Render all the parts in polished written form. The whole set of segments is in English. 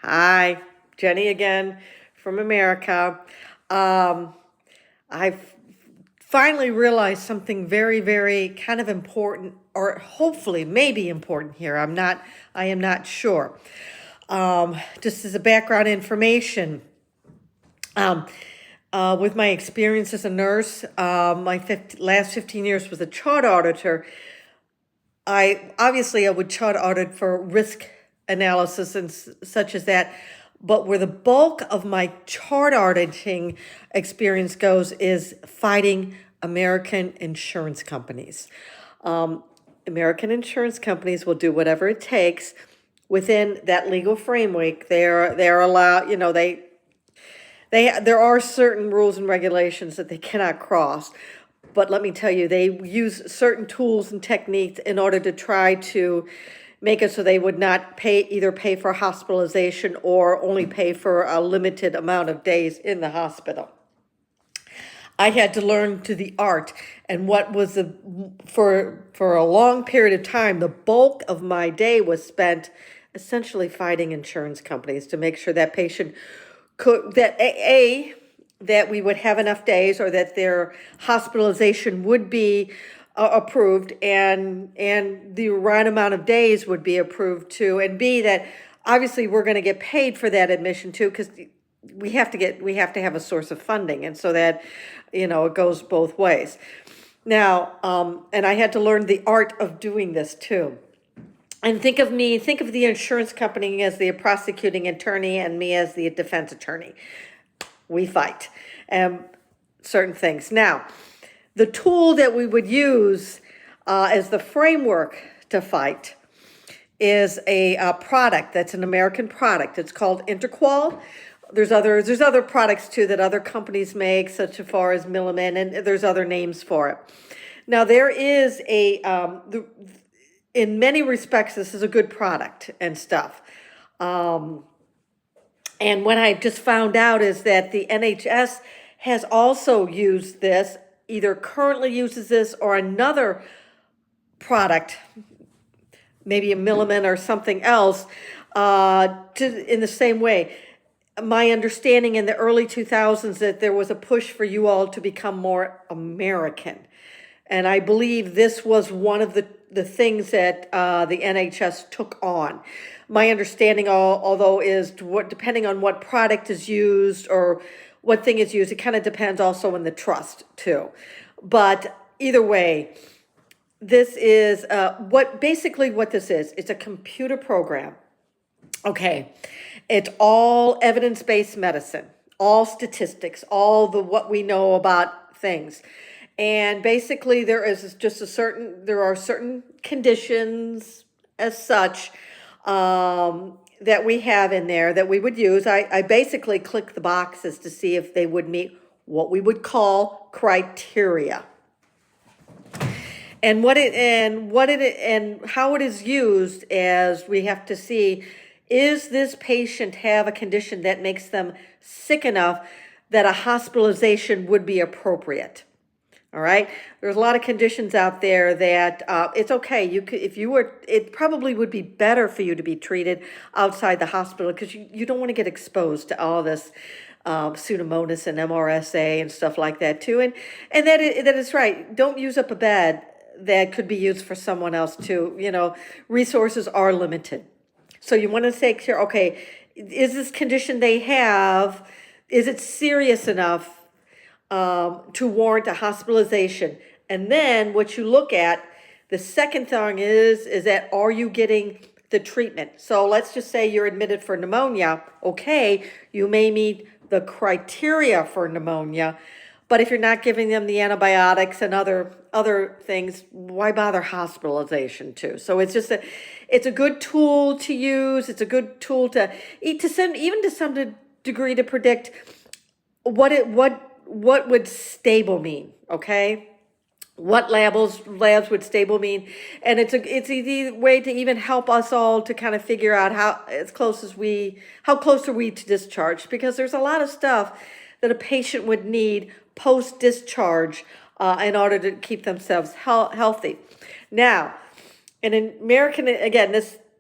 Hi, Jenny again from America. I've finally realized something very, very kind of important, or hopefully maybe important here. I am not sure. Just as a background information, um, with my experience as a nurse, last 15 years was a chart auditor. I would chart audit for risk analysis and such as that, but where the bulk of my chart auditing experience goes is fighting American insurance companies. Um, American insurance companies will do whatever it takes within that legal framework. They're allowed, there are certain rules and regulations that they cannot cross. But let me tell you, they use certain tools and techniques in order to try to make it so they would not either pay for hospitalization or only pay for a limited amount of days in the hospital. I had to learn to the art, and what was for a long period of time, the bulk of my day was spent essentially fighting insurance companies to make sure that patient could that we would have enough days, or that their hospitalization would be approved, and the right amount of days would be approved too, and B, that obviously we're going to get paid for that admission too, because we have to have a source of funding, and so that it goes both ways. Now, and I had to learn the art of doing this too. And think of the insurance company as the prosecuting attorney and me as the defense attorney. We fight certain things. Now, the tool that we would use as the framework to fight is a product that's an American product. It's called interqual. There's other products too that other companies make, such as far as Milliman, and there's other names for it. Now, there is in many respects, this is a good product and stuff. And what I just found out is that the NHS has also used this, either currently uses this or another product, maybe a Milliman or something else, in the same way. My understanding in the early 2000s that there was a push for you all to become more American. And I believe this was one of the things that the NHS took on. My understanding, although, is depending on what product is used or what thing is used, it kind of depends also on the trust too. But either way, this is what this is. It's a computer program. Okay, it's all evidence-based medicine, all statistics, what we know about things. And basically there are certain conditions as such that we have in there that we would use. I basically click the boxes to see if they would meet what we would call criteria. And how it is used, as we have to see, is this patient have a condition that makes them sick enough that a hospitalization would be appropriate? All right. There's a lot of conditions out there that it's okay. It probably would be better for you to be treated outside the hospital, because you don't want to get exposed to all this Pseudomonas and MRSA and stuff like that too. And that is right. Don't use up a bed that could be used for someone else too. Resources are limited. So you want to say, okay, is this condition they have, is it serious enough to warrant a hospitalization? And then what you look at, the second thing is that, are you getting the treatment? So let's just say you're admitted for pneumonia. Okay, you may meet the criteria for pneumonia, but if you're not giving them the antibiotics and other things, why bother hospitalization too? So it's a good tool to use. It's a good tool to some degree to predict what would stable mean, okay? What labs would stable mean? And it's a way to even help us all to kind of figure out how close are we to discharge, because there's a lot of stuff that a patient would need post-discharge in order to keep themselves healthy. Now, in American, again,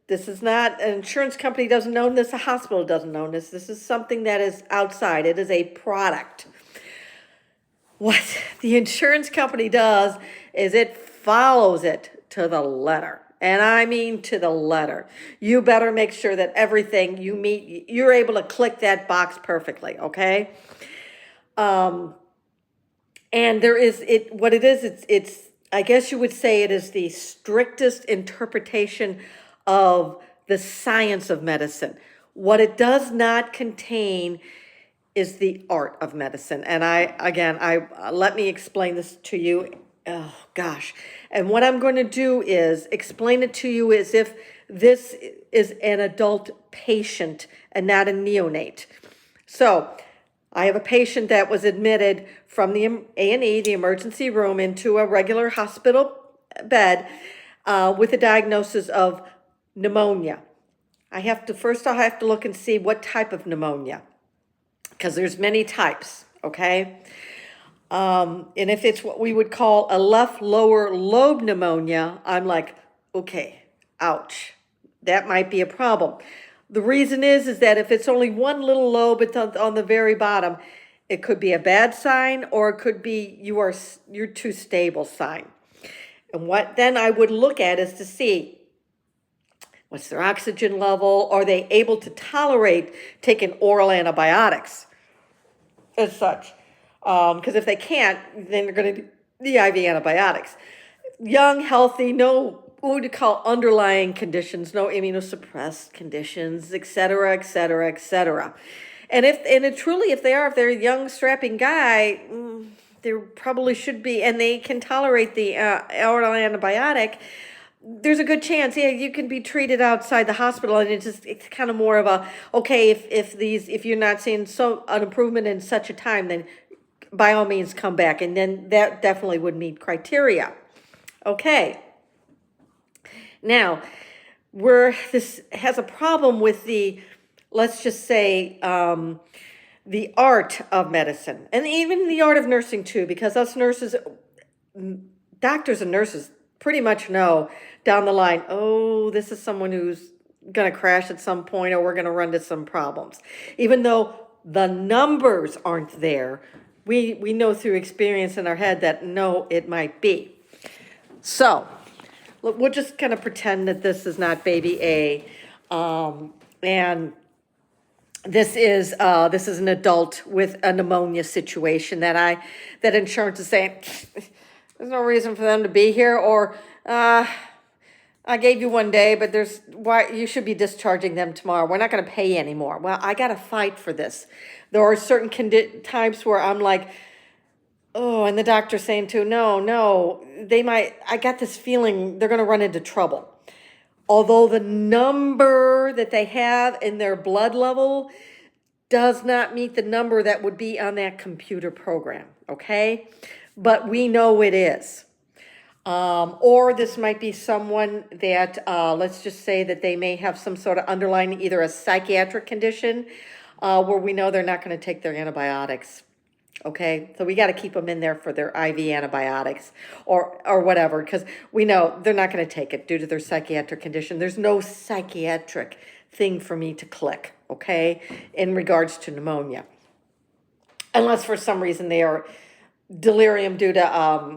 This is not, an insurance company doesn't own this, a hospital doesn't own this. This is something that is outside. It is a product. What the insurance company does is it follows it to the letter. And I mean to the letter. You better make sure that everything you meet, you're able to click that box perfectly, okay? And there is, what it is, it's, I guess you would say it is the strictest interpretation of the science of medicine. What it does not contain is the art of medicine. And let me explain this to you. Oh gosh. And what I'm going to do is explain it to you as if this is an adult patient and not a neonate. So I have a patient that was admitted from the A&E, the emergency room, into a regular hospital bed with a diagnosis of pneumonia. I'll have to look and see what type of pneumonia, because there's many types, okay? And if it's what we would call a left lower lobe pneumonia, I'm like, okay, ouch, that might be a problem. The reason is that if it's only one little lobe, it's on the very bottom, it could be a bad sign, or it could be you're too stable sign. And what then I would look at is to see what's their oxygen level. Are they able to tolerate taking oral antibiotics as such? Because if they can't, then they're going to do the IV antibiotics. Young, healthy, no what would you call underlying conditions, no immunosuppressed conditions, et cetera, et cetera, et cetera. And if they're a young, strapping guy, there probably should be, and they can tolerate the oral antibiotic, there's a good chance, yeah, you can be treated outside the hospital, and it's kind of more of a, okay, if you're not seeing an improvement in such a time, then by all means come back, and then that definitely would meet criteria. Okay. Now, where this has a problem with the, let's just say, the art of medicine, and even the art of nursing too, because us nurses, doctors and nurses pretty much know down the line, oh, this is someone who's going to crash at some point, or we're going to run into some problems. Even though the numbers aren't there, we know through experience in our head that no, it might be. So we'll just kind of pretend that this is not baby A, and this is an adult with a pneumonia situation that insurance is saying there's no reason for them to be here, or I gave you one day, but why you should be discharging them tomorrow. We're not going to pay you anymore. Well, I got to fight for this. There are certain times where I'm like, oh, and the doctor's saying too, no, I got this feeling they're going to run into trouble. Although the number that they have in their blood level does not meet the number that would be on that computer program, okay? But we know it is. Or this might be someone that, let's just say that they may have some sort of underlying, either a psychiatric condition, where we know they're not going to take their antibiotics. Okay, so we got to keep them in there for their IV antibiotics or whatever, because we know they're not going to take it due to their psychiatric condition. There's no psychiatric thing for me to click, okay, in regards to pneumonia. Unless for some reason they are delirium due to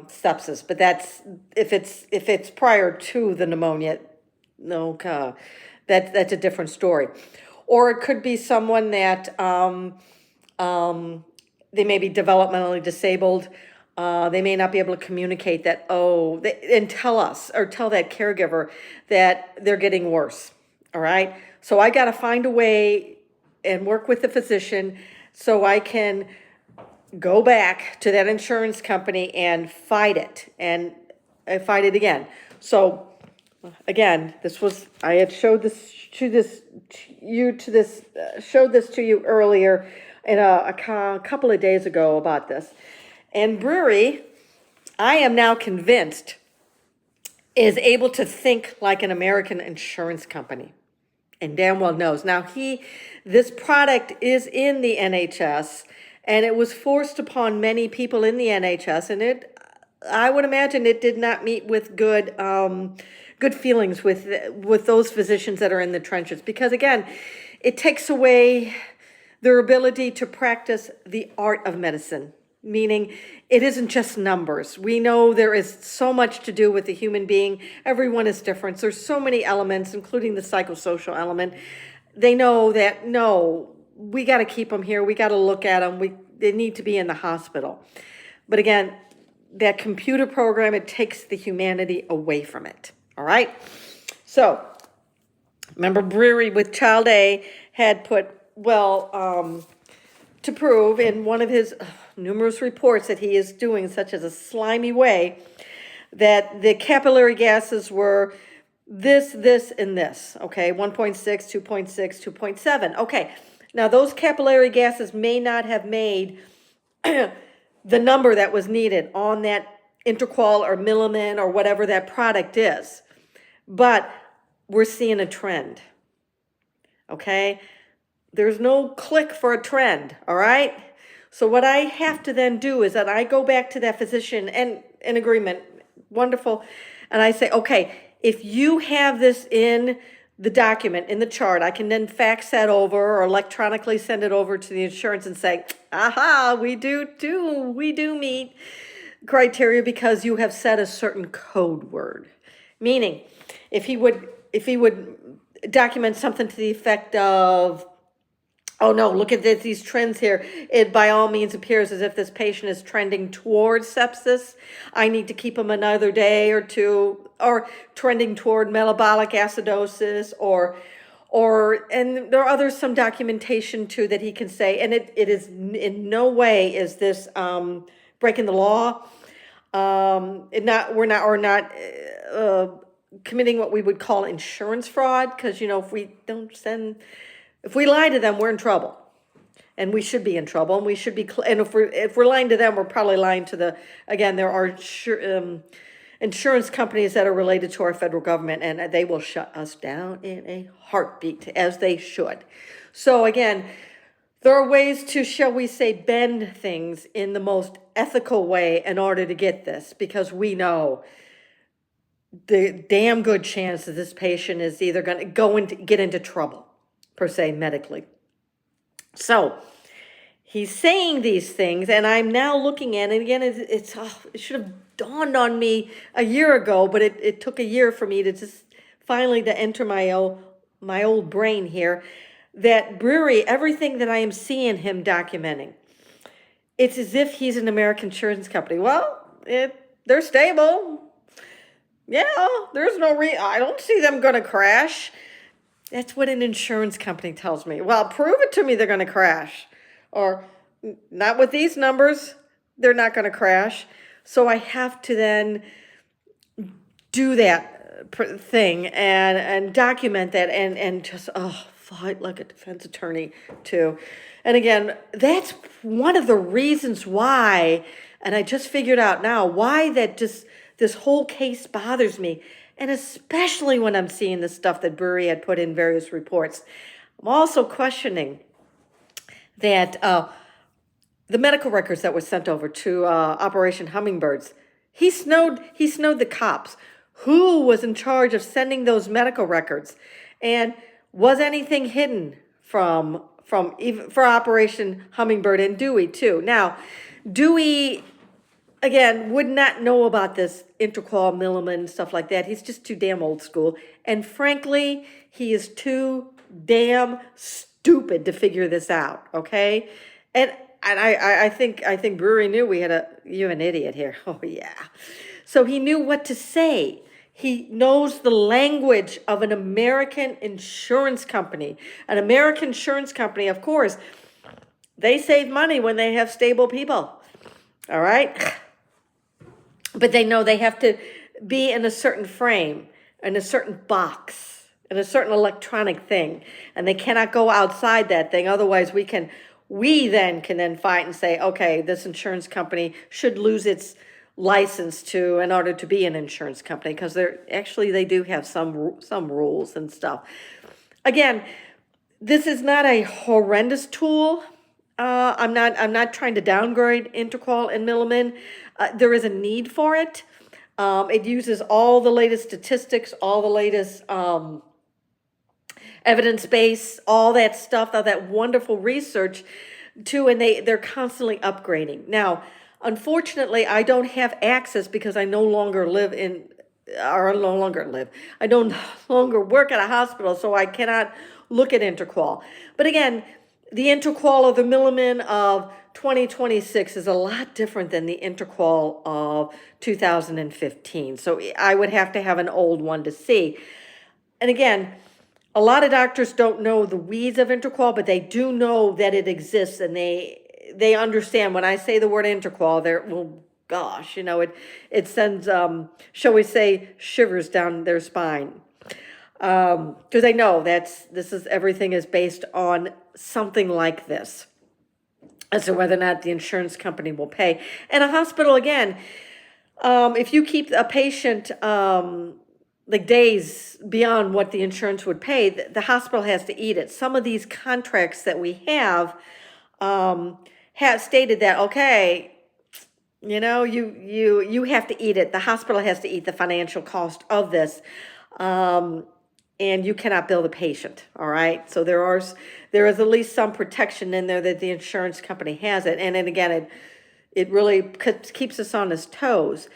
sepsis, but that's if it's prior to the pneumonia, no, that's a different story. Or it could be someone that they may be developmentally disabled. They may not be able to communicate that, and tell us or tell that caregiver that they're getting worse. All right. So I got to find a way and work with the physician so I can go back to that insurance company and fight it again. So again, I had showed this to you earlier in a couple of days ago about this. And Brearey, I am now convinced, is able to think like an American insurance company, and damn well knows. Now this product is in the NHS, and it was forced upon many people in the NHS, and I would imagine it did not meet with good good feelings with those physicians that are in the trenches, because again, it takes away their ability to practice the art of medicine, meaning it isn't just numbers. We know there is so much to do with the human being. Everyone is different. There's so many elements, including the psychosocial element. They know that, no, we got to keep them here. We got to look at them. They need to be in the hospital. But again, that computer program, it takes the humanity away from it. All right? So, remember Brearey with Child A had put, to prove in one of his numerous reports that he is doing such as a slimy way, that the capillary gases were this, and this, okay? 1.6, 2.6, 2.7. Okay, now those capillary gases may not have made the number that was needed on that interqual or millimin or whatever that product is, but we're seeing a trend, okay? There's no click for a trend, all right? So what I have to then do is that I go back to that physician and in agreement, wonderful, and I say, okay, if you have this in the document, in the chart, I can then fax that over or electronically send it over to the insurance and say, aha, we do meet criteria because you have set a certain code word. Meaning, if he would document something to the effect of, oh no, look at these trends here. It by all means appears as if this patient is trending towards sepsis. I need to keep him another day or two, or trending toward metabolic acidosis, and there are some documentation too that he can say, and it is in no way is this breaking the law. We're not committing what we would call insurance fraud, because if we lie to them, we're in trouble, and we should be in trouble, and we should be. And if we're lying to them, we're probably lying to there are insurance companies that are related to our federal government, and they will shut us down in a heartbeat, as they should. So again, there are ways to, shall we say, bend things in the most ethical way in order to get this, because we know the damn good chance that this patient is either going to get into trouble, per se, medically. So he's saying these things, and I'm now looking at it again. It should have dawned on me a year ago, but it took a year for me to just finally to enter my old brain here, that Brearey, everything that I am seeing him documenting, it's as if he's an American insurance company. Well, they're stable. Yeah, there's no I don't see them going to crash. That's what an insurance company tells me. Well, prove it to me they're going to crash. Or, not with these numbers, they're not going to crash. So I have to then do that thing and document that and just, fight like a defense attorney too. And again, that's one of the reasons why, and I just figured out now, why this whole case bothers me. And especially when I'm seeing the stuff that Brearey had put in various reports. I'm also questioning that the medical records that were sent over to Operation Hummingbirds, he snowed the cops. Who was in charge of sending those medical records? And was anything hidden from even for Operation Hummingbird and Dewey too? Now, Dewey, again, would not know about this interqual millimin stuff like that. He's just too damn old school. And frankly, he is too damn stupid to figure this out, okay? And I think Brearey knew you're an idiot here. Oh, yeah. So he knew what to say. He knows the language of an American insurance company. An American insurance company, of course, they save money when they have stable people, all right? But they know they have to be in a certain frame, in a certain box, in a certain electronic thing, and they cannot go outside that thing. Otherwise, we then can fight and say, okay, this insurance company should lose its license in order to be an insurance company, because they do have some rules and stuff. Again, this is not a horrendous tool. I'm not trying to downgrade interqual and millimin. There is a need for it. It uses all the latest statistics, all the latest evidence base, all that stuff, all that wonderful research too, and they're constantly upgrading. Now, unfortunately, I don't have access because I no longer live in, or no longer live. I don't no longer work at a hospital, so I cannot look at interqual. But again, the interqual of the Milliman of 2026 is a lot different than the interqual of 2015. So I would have to have an old one to see. And again, a lot of doctors don't know the weeds of interqual, but they do know that it exists, and they understand when I say the word interqual, they're, well, gosh, it sends, shall we say, shivers down their spine. Because they know everything is based on something like this as to whether or not the insurance company will pay. And a hospital, again, if you keep a patient like days beyond what the insurance would pay, the hospital has to eat it. Some of these contracts that we have stated that, okay, you have to eat it. The hospital has to eat the financial cost of this. And you cannot bill the patient, all right? So there is at least some protection in there that the insurance company has it. And then again, it really keeps us on his toes.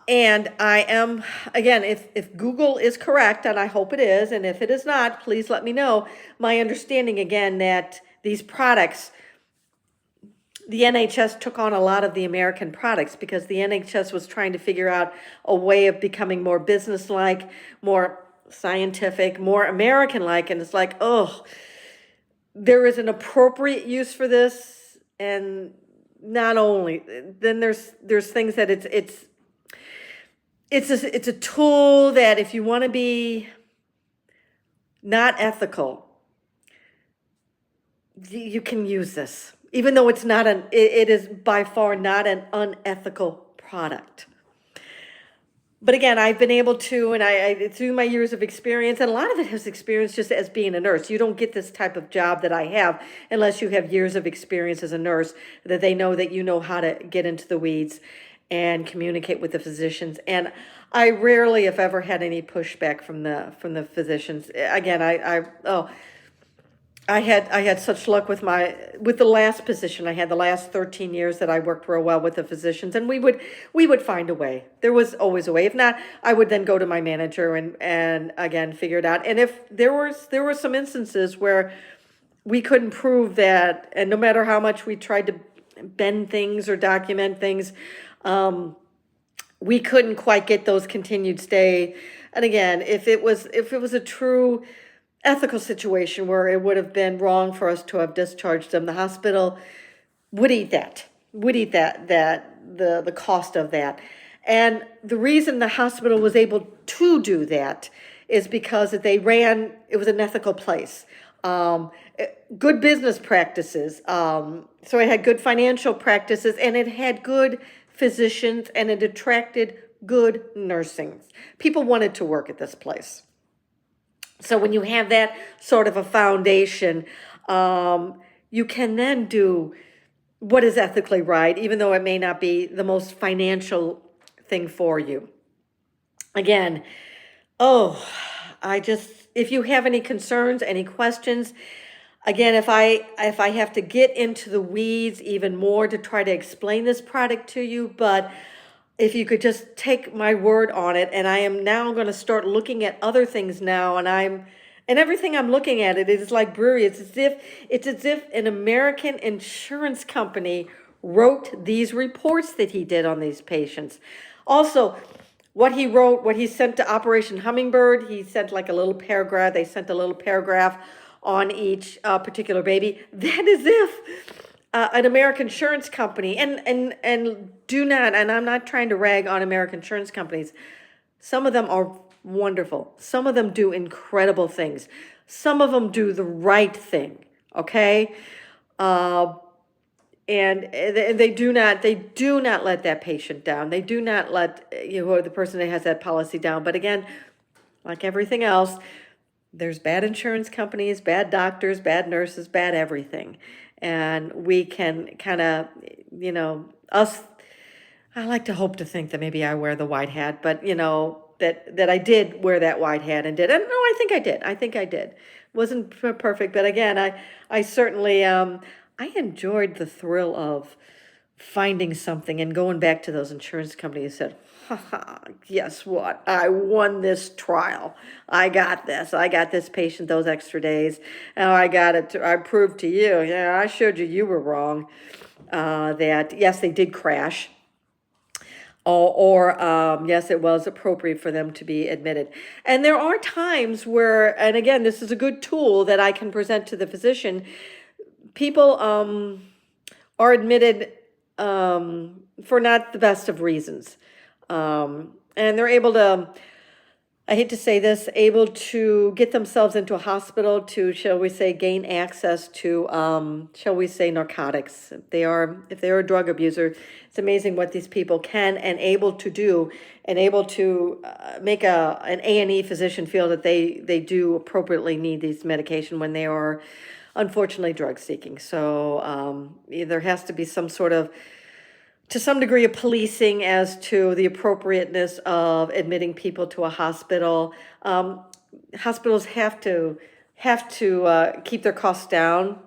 And I am, again, if Google is correct, and I hope it is, and if it is not, please let me know. My understanding, again, that these products, the NHS took on a lot of the American products because the NHS was trying to figure out a way of becoming more business-like, more scientific, more American-like, and it's like, oh, there is an appropriate use for this, and not only, then there's things that it's a tool that if you want to be not ethical, you can use this, even though it is by far not an unethical product. But again, I've been able to, and I through my years of experience, and a lot of it has experience just as being a nurse. You don't get this type of job that I have unless you have years of experience as a nurse, that they know that you know how to get into the weeds and communicate with the physicians. And I rarely, if ever, had any pushback from the physicians. Again, I had such luck with the last position I had, the last 13 years that I worked real well with the physicians, and we would find a way. There was always a way. If not, I would then go to my manager and again figure it out. And if there were some instances where we couldn't prove that, and no matter how much we tried to bend things or document things, we couldn't quite get those continued stay. And again, if it was a true ethical situation where it would have been wrong for us to have discharged them, the hospital would eat the cost of that. And the reason the hospital was able to do that is because it was an ethical place. Good business practices. So it had good financial practices, and it had good physicians, and it attracted good nursing. People wanted to work at this place. So when you have that sort of a foundation, you can then do what is ethically right, even though it may not be the most financial thing for you. Again, if you have any concerns, any questions, again, if I have to get into the weeds even more to try to explain this product to you, but if you could just take my word on it, and I am now going to start looking at other things now, and everything I'm looking at, it is like Brearey. It's as if an American insurance company wrote these reports that he did on these patients. Also, what he wrote, what he sent to Operation Hummingbird, he sent like a little paragraph. They sent a little paragraph on each particular baby. That is if an American insurance company, and do not, and I'm not trying to rag on American insurance companies. Some of them are wonderful. Some of them do incredible things. Some of them do the right thing. Okay, and they do not let that patient down. They do not let the person that has that policy down. But again, like everything else, there's bad insurance companies, bad doctors, bad nurses, bad everything. And we can kind of, us I like to hope to think that maybe I wear the white hat, but that I did wear that white hat and did. And no, I think I did. I think I did. Wasn't perfect, but again, I certainly I enjoyed the thrill of finding something and going back to those insurance companies and said, ha ha, guess what? I won this trial. I got this. I got this patient those extra days. Oh, I got it. I proved to you. Yeah, I showed you were wrong. That yes, they did crash. Or yes, it was appropriate for them to be admitted. And there are times where, and again, this is a good tool that I can present to the physician. People are admitted for not the best of reasons. And they're able to, I hate to say this, able to get themselves into a hospital to, shall we say, gain access to, shall we say, narcotics. If they are a drug abuser, it's amazing what these people can and able to do, and able to make an A&E physician feel that they do appropriately need these medication when they are unfortunately drug seeking. So there has to be some sort of, to some degree, of policing as to the appropriateness of admitting people to a hospital. Hospitals have to keep their costs down.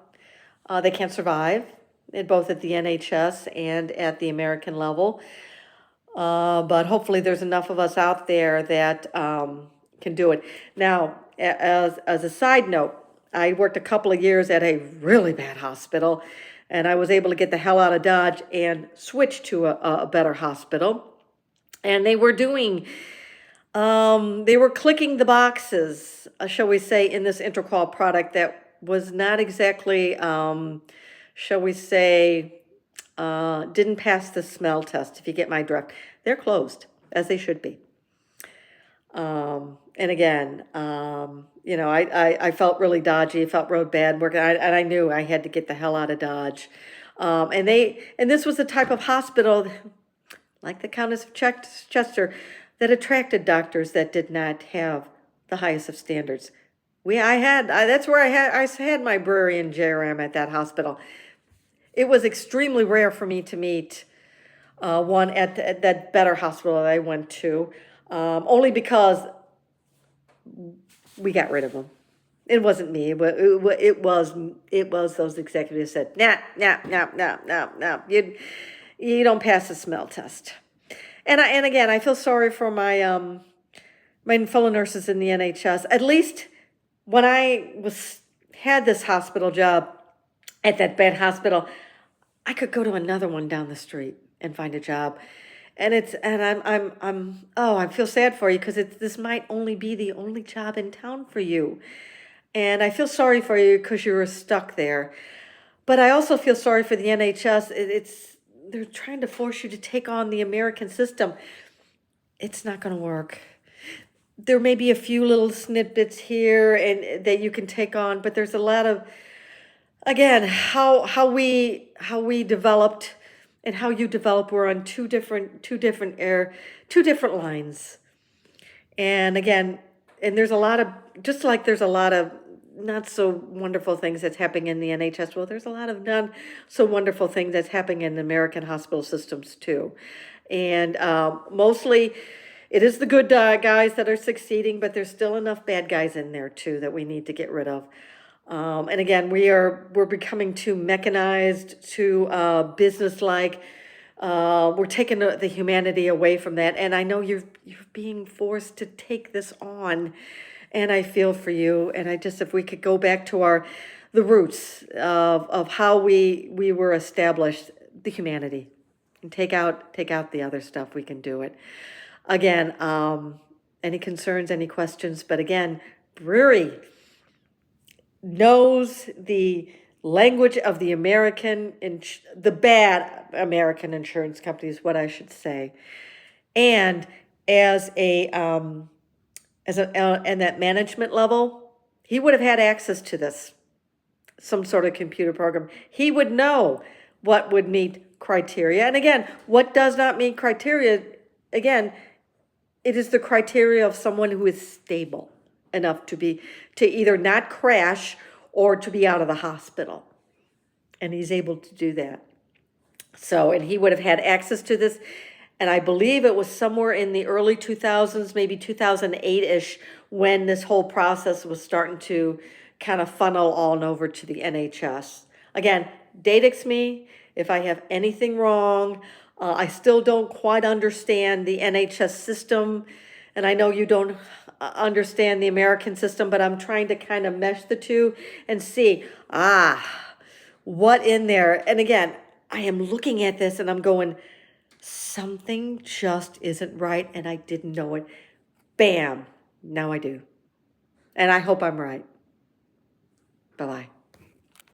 They can't survive, both at the NHS and at the American level. But hopefully there's enough of us out there that can do it. Now, as a side note, I worked a couple of years at a really bad hospital, and I was able to get the hell out of Dodge and switch to a better hospital. And they were doing, they were clicking the boxes, shall we say, in this interqual product that was not exactly, shall we say, didn't pass the smell test, if you get my drift. They're closed, as they should be. And again, I felt really dodgy, felt real bad working, and I knew I had to get the hell out of Dodge. And this was the type of hospital, like the Countess of Chester, that attracted doctors that did not have the highest of standards. That's where I had my Brearey and JRM at that hospital. It was extremely rare for me to meet one at that better hospital that I went to, only because we got rid of them. It wasn't me. It was those executives said, no. You don't pass the smell test. And again, I feel sorry for my fellow nurses in the NHS. At least when I had this hospital job at that bad hospital, I could go to another one down the street and find a job. And I feel sad for you because this might only be the only job in town for you. And I feel sorry for you because you were stuck there. But I also feel sorry for the NHS. They're trying to force you to take on the American system. It's not going to work. There may be a few little snippets here and that you can take on, but there's a lot of, again, how we developed and how you develop were on two different lines. And again, and there's a lot of, just like there's a lot of not so wonderful things that's happening in the NHS, well, there's a lot of not so wonderful things that's happening in American hospital systems too. And mostly it is the good guys that are succeeding, but there's still enough bad guys in there too that we need to get rid of. And again, we're becoming too mechanized, too business-like. We're taking the humanity away from that. And I know you're being forced to take this on, and I feel for you. And if we could go back to the roots of how we were established, the humanity, and take out the other stuff, we can do it. Again, any concerns, any questions? But again, Brearey knows the language of the the bad American insurance companies, what I should say. And as and that management level, he would have had access to this, some sort of computer program. He would know what would meet criteria. And again, what does not meet criteria, again, it is the criteria of someone who is stable enough to either not crash or to be out of the hospital. And he's able to do that. So, and he would have had access to this. And I believe it was somewhere in the early 2000s, maybe 2008-ish, when this whole process was starting to kind of funnel on over to the NHS. Again, Datix me if I have anything wrong. I still don't quite understand the NHS system, and I know you don't understand the American system, but I'm trying to kind of mesh the two and see, what in there. And again, I am looking at this and I'm going, something just isn't right, and I didn't know it. Bam, now I do. And I hope I'm right. Bye-bye.